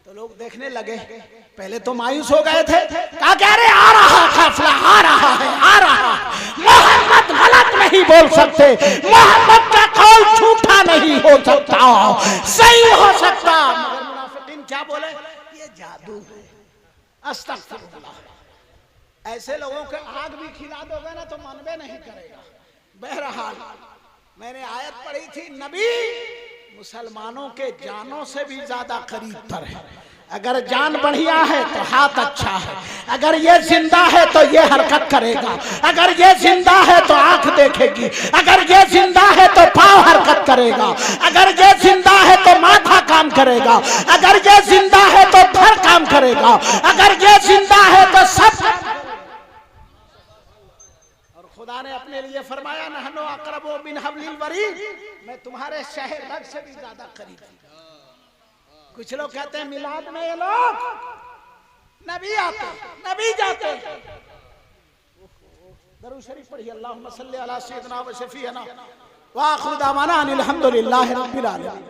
तो लोग देखने लगे, पहले तो मायूस हो गए थे, कहा कि अरे आ रहा काफिला, आ रहा है, आ रहा है, मोहम्मद गलत नहीं बोल सकते, मोहम्मद का कौल झूठा नहीं हो सकता, सही हो सकता। मगर मुनाफिकीन क्या बोले, ये जादू है, अस्तगफिरुल्लाह। ऐसे लोगों के आग भी खिला दोगे ना तो मानवे नहीं करेगा। बहरहाल मैंने आयत पढ़ी थी, नबी मुसलमानों के जानों से भी ज्यादा करीब तर है। अगर जान बढ़िया है तो हाथ अच्छा है, अगर ये जिंदा है तो ये हरकत करेगा, अगर ये जिंदा है तो आंख देखेगी, अगर ये जिंदा है तो पांव हरकत करेगा, अगर ये जिंदा है तो माथा काम करेगा, अगर ये जिंदा है तो धड़ काम करेगा, अगर ये जिंदा है तो सब। और खुदा ने अपने लिए फरमाया, नहनु अक़रबु मिन हब्लिल वरीद, मैं तुम्हारे शहर रग से भी ज्यादा करीब हूं। कुछ लोग कहते हैं मिलाद में ये लोग नबी आते, नबी जाते। दरूद शरीफ पढ़िए, अल्लाहुम्मा सल्ली अला सय्यिदिना व शफीअना व आखिरु दावाना अनिल हम्दुलिल्लाहि रब्बिल आलमीन।